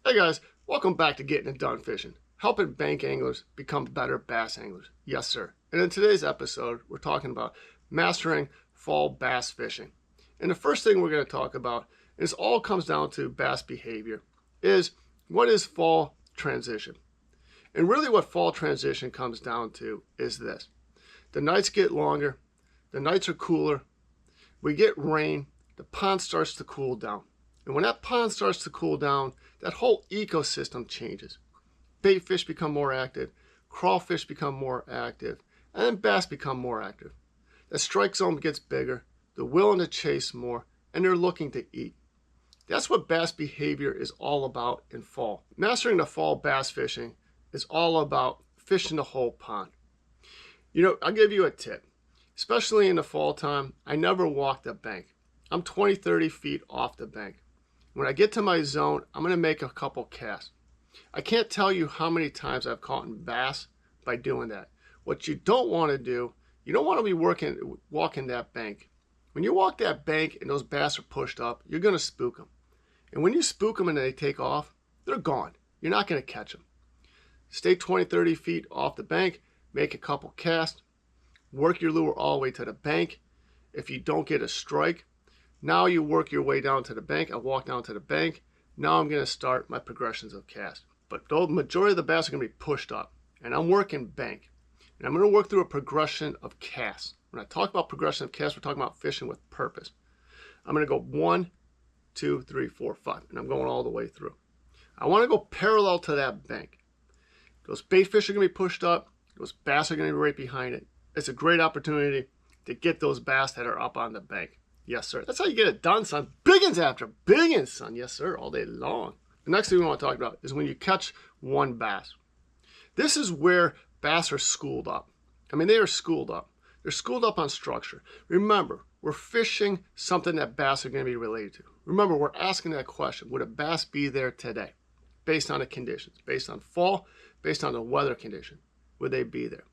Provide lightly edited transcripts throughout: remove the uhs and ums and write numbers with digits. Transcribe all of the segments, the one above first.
Hey guys, welcome back to Getting It Done Fishing, helping bank anglers become better bass anglers. Yes sir. And in today's episode, we're talking about mastering fall bass fishing. And the first thing we're going to talk about is all comes down to bass behavior, is what is fall transition? And really what fall transition comes down to is this. The nights get longer, the nights are cooler, we get rain, the pond starts to cool down. And when that pond starts to cool down, that whole ecosystem changes. Bait fish become more active, crawfish become more active, and then bass become more active. The strike zone gets bigger, they're willing to chase more, and they're looking to eat. That's what bass behavior is all about in fall. Mastering the fall bass fishing is all about fishing the whole pond. You know, I'll give you a tip. Especially in the fall time, I never walk the bank. I'm 20, 30 feet off the bank. When I get to my zone, I'm going to make a couple casts. I can't tell you how many times I've caught bass by doing that. What you don't want to do, you don't want to be walking that bank. When you walk that bank and those bass are pushed up, you're going to spook them. And when you spook them and they take off, they're gone. You're not going to catch them. Stay 20, 30 feet off the bank, make a couple casts, work your lure all the way to the bank. If you don't get a strike, now you work your way down to the bank. I walk down to the bank. Now I'm going to start my progressions of cast. But the majority of the bass are going to be pushed up. And I'm working bank. And I'm going to work through a progression of casts. When I talk about progression of casts, we're talking about fishing with purpose. I'm going to go 1, 2, 3, 4, 5. And I'm going all the way through. I want to go parallel to that bank. Those bait fish are going to be pushed up. Those bass are going to be right behind it. It's a great opportunity to get those bass that are up on the bank. Yes, sir. That's how you get it done, son. Biggins after biggins, son. Yes, sir. All day long. The next thing we want to talk about is when you catch one bass. This is where bass are schooled up. I mean, they are schooled up. They're schooled up on structure. Remember, we're fishing something that bass are going to be related to. Remember, we're asking that question. Would a bass be there today? Based on the conditions. Based on fall. Based on the weather condition. Would they be there?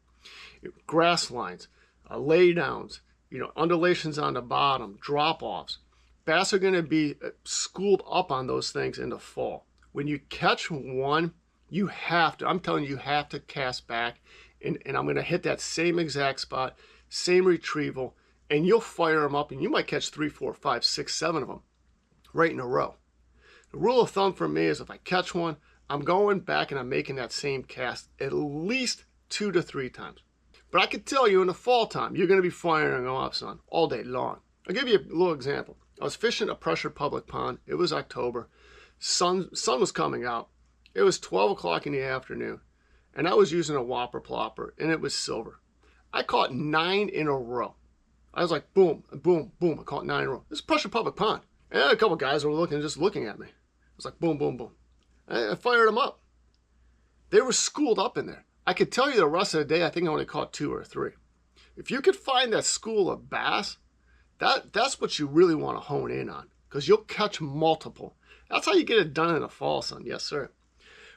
Grass lines. Laydowns. You know, undulations on the bottom, drop-offs. Bass are going to be schooled up on those things in the fall. When you catch one, you have to, I'm telling you, you have to cast back, and I'm going to hit that same exact spot, same retrieval, and you'll fire them up, and you might catch 3, 4, 5, 6, 7 of them right in a row. The rule of thumb for me is if I catch one, I'm going back and I'm making that same cast at least 2 to 3 times. But I can tell you in the fall time, you're going to be firing them off, son, all day long. I'll give you a little example. I was fishing a pressure public pond. It was October. Sun was coming out. It was 12 o'clock in the afternoon. And I was using a whopper plopper, and it was silver. I caught 9 in a row. I was like, boom, boom, boom. I caught 9 in a row. This is pressure public pond. And a couple guys were just looking at me. It was like, boom, boom, boom. I fired them up. They were schooled up in there. I could tell you the rest of the day, I think I only caught 2 or 3. If you could find that school of bass, that's what you really want to hone in on, because you'll catch multiple. That's how you get it done in the fall, son. Yes, sir.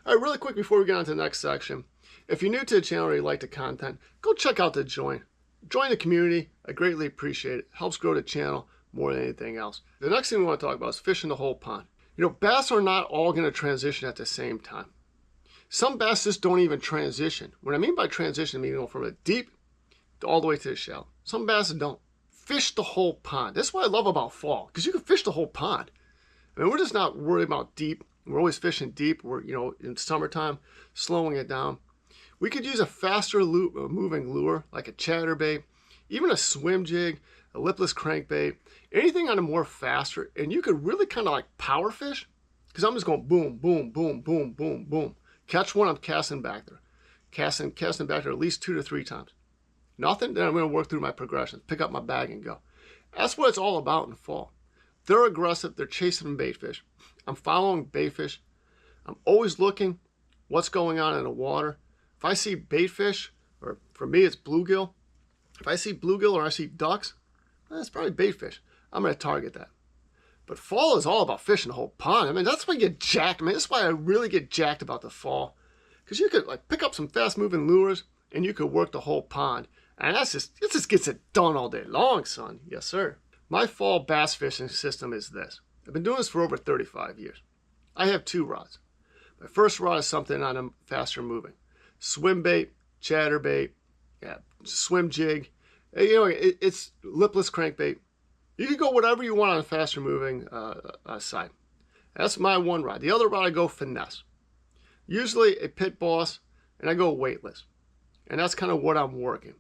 All right, really quick before we get on to the next section, if you're new to the channel or you like the content, go check out the join. Join the community. I greatly appreciate it. Helps grow the channel more than anything else. The next thing we want to talk about is fishing the whole pond. You know, bass are not all going to transition at the same time. Some bass just don't even transition. What I mean by transition, I mean go from a deep all the way to the shallow. Some bass don't. Fish the whole pond. That's what I love about fall, because you can fish the whole pond. I mean, we're just not worried about deep. We're always fishing deep. We're, you know, in summertime, slowing it down. We could use a faster moving lure, like a chatterbait, even a swim jig, a lipless crankbait, anything on a more faster, and you could really kind of like power fish, because I'm just going boom, boom, boom, boom, boom, boom. Catch one, I'm casting back there. Casting back there at least 2 to 3 times. Nothing, then I'm going to work through my progressions, pick up my bag and go. That's what it's all about in the fall. They're aggressive, they're chasing bait fish. I'm following bait fish. I'm always looking what's going on in the water. If I see bait fish, or for me it's bluegill, if I see bluegill or I see ducks, that's probably bait fish. I'm going to target that. But fall is all about fishing the whole pond. I mean, that's why you get jacked. I mean, that's why I really get jacked about the fall. Because you could like pick up some fast-moving lures, and you could work the whole pond. And it just gets it done all day long, son. Yes, sir. My fall bass fishing system is this. I've been doing this for over 35 years. I have 2 rods. My first rod is something on a faster moving. Swim bait, chatterbait, yeah, swim jig. It's lipless crankbait. You can go whatever you want on a faster moving side. That's my one rod. The other rod I go finesse. Usually a pit boss, and I go weightless. And that's kind of what I'm working.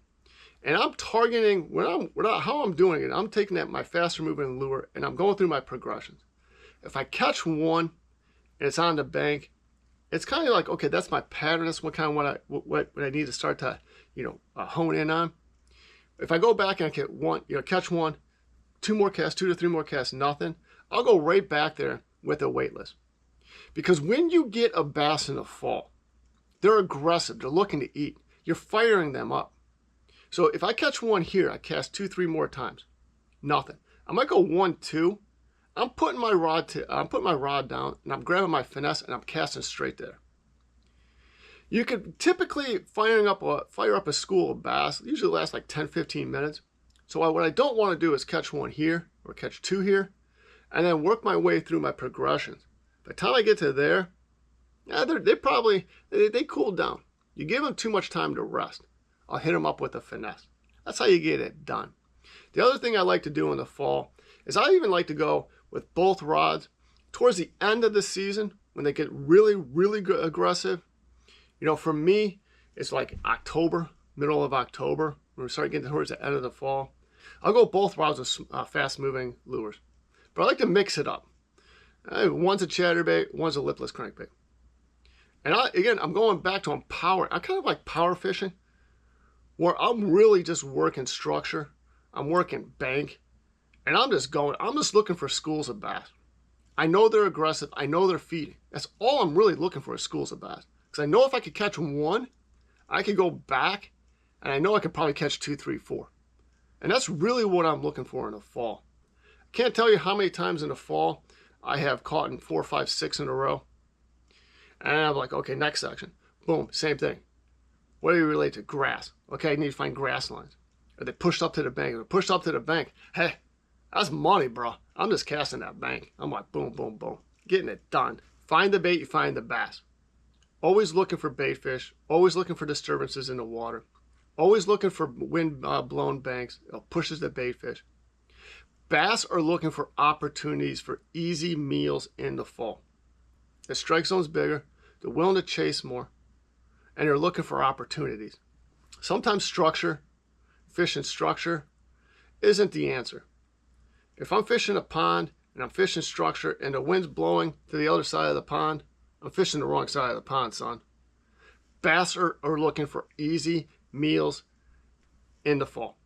And I'm targeting, how I'm doing it, I'm taking my faster moving lure and I'm going through my progressions. If I catch one and it's on the bank, it's kind of like, okay, that's my pattern. That's what I need to start to, hone in on. If I go back and I get one, catch one, 2 more casts, 2 to 3 more casts, nothing, I'll go right back there with a weightless. Because when you get a bass in the fall, they're aggressive. They're looking to eat. You're firing them up. So if I catch one here, I cast 2, 3 more times, nothing. I might go 1, 2. I'm putting my rod down and I'm grabbing my finesse and I'm casting straight there. You could typically fire up a school of bass. It usually lasts like 10, 15 minutes. So what I don't want to do is catch one here or catch 2 here and then work my way through my progressions. By the time I get to there, they cool down. You give them too much time to rest. I'll hit them up with a finesse. That's how you get it done. The other thing I like to do in the fall is I even like to go with both rods towards the end of the season when they get really, really aggressive. For me, it's like October, middle of October, when we start getting towards the end of the fall. I'll go both rods with fast-moving lures. But I like to mix it up. One's a chatterbait, one's a lipless crankbait. And I'm going back to power. I kind of like power fishing, where I'm really just working structure. I'm working bank. And I'm just looking for schools of bass. I know they're aggressive. I know they're feeding. That's all I'm really looking for is schools of bass. Because I know if I could catch one, I could go back, and I know I could probably catch 2, 3, 4. And that's really what I'm looking for in the fall. I can't tell you how many times in the fall I have caught in 4, 5, 6 in a row. And I'm like, okay, next section. Boom, same thing. What do you relate to? Grass. Okay, I need to find grass lines. Are they pushed up to the bank? If they're pushed up to the bank, hey, that's money, bro. I'm just casting that bank. I'm like, boom, boom, boom. Getting it done. Find the bait, you find the bass. Always looking for bait fish. Always looking for disturbances in the water. Always looking for wind-blown banks. It pushes the bait fish. Bass are looking for opportunities for easy meals in the fall. The strike zone's bigger. They're willing to chase more. And they're looking for opportunities. Sometimes fishing structure, isn't the answer. If I'm fishing a pond and I'm fishing structure and the wind's blowing to the other side of the pond, I'm fishing the wrong side of the pond, son. Bass are looking for easy meals in the fall.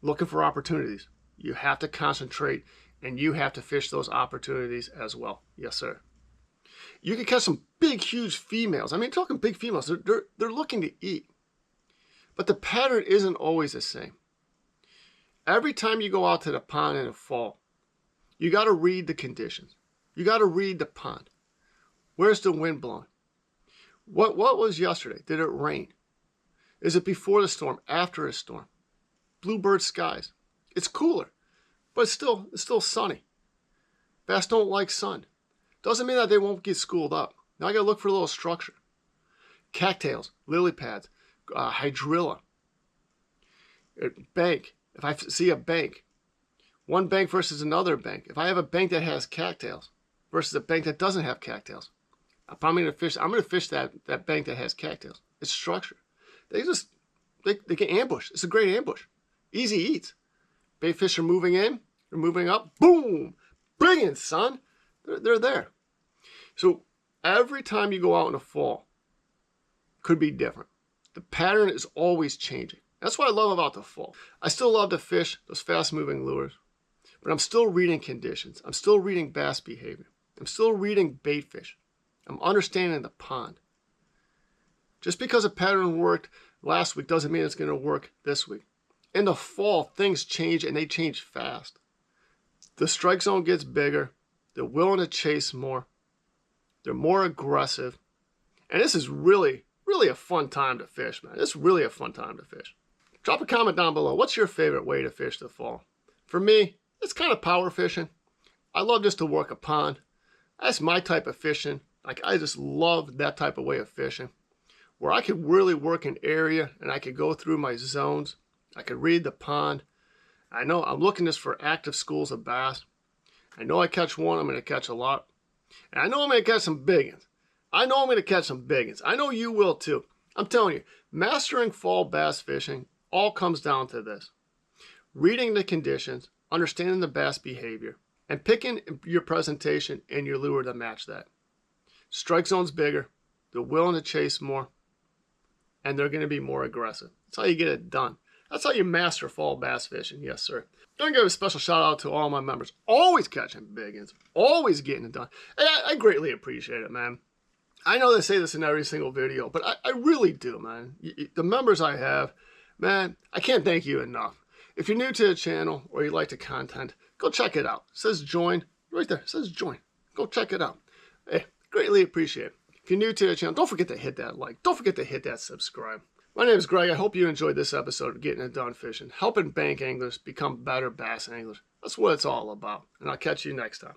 Looking for opportunities. You have to concentrate and you have to fish those opportunities as well. Yes, sir. You can catch some big, huge females. I mean, talking big females, they're looking to eat. But the pattern isn't always the same. Every time you go out to the pond in the fall, you got to read the conditions. You got to read the pond. Where's the wind blowing? What was yesterday? Did it rain? Is it before the storm, after a storm? Bluebird skies. It's cooler, but it's still sunny. Bass don't like sun. Doesn't mean that they won't get schooled up. Now I got to look for a little structure. Cattails, lily pads, hydrilla, bank. If I see a bank, one bank versus another bank. If I have a bank that has cattails versus a bank that doesn't have cattails, I'm going to fish that bank that has cattails. It's structure. They get ambushed. It's a great ambush. Easy eats. Bait fish are moving in. They're moving up. Boom! Bring it, son. They're there. So every time you go out in the fall, could be different. The pattern is always changing. That's what I love about the fall. I still love to fish those fast-moving lures, but I'm still reading conditions. I'm still reading bass behavior. I'm still reading bait fish. I'm understanding the pond. Just because a pattern worked last week doesn't mean it's going to work this week. In the fall, things change and they change fast. The strike zone gets bigger. They're willing to chase more. They're more aggressive. And this is really a fun time to fish, man. It's really a fun time to fish. Drop a comment down below. What's your favorite way to fish the fall? For me, it's kind of power fishing. I love just to work a pond. That's my type of fishing. Like, I just love that type of way of fishing, where I could really work an area and I could go through my zones. I could read the pond. I know I'm looking just for active schools of bass. I know I catch one, I'm going to catch a lot. And I know I'm going to catch some big ones. I know I'm going to catch some big ones. I know you will too. I'm telling you, mastering fall bass fishing all comes down to this: reading the conditions, understanding the bass behavior, and picking your presentation and your lure to match that. Strike zone's bigger, they're willing to chase more, and they're going to be more aggressive. That's how you get it done. That's how you master fall bass fishing. Yes, sir. I'm going to give a special shout out to all my members. Always catching big ones. Always getting it done. And I greatly appreciate it, man. I know they say this in every single video, but I really do, man. The members I have, man, I can't thank you enough. If you're new to the channel or you like the content, go check it out. It says join. Right there. It says join. Go check it out. Hey, greatly appreciate it. If you're new to the channel, don't forget to hit that like. Don't forget to hit that subscribe. My name is Greg. I hope you enjoyed this episode of Getting It Done Fishing, helping bank anglers become better bass anglers. That's what it's all about. And I'll catch you next time.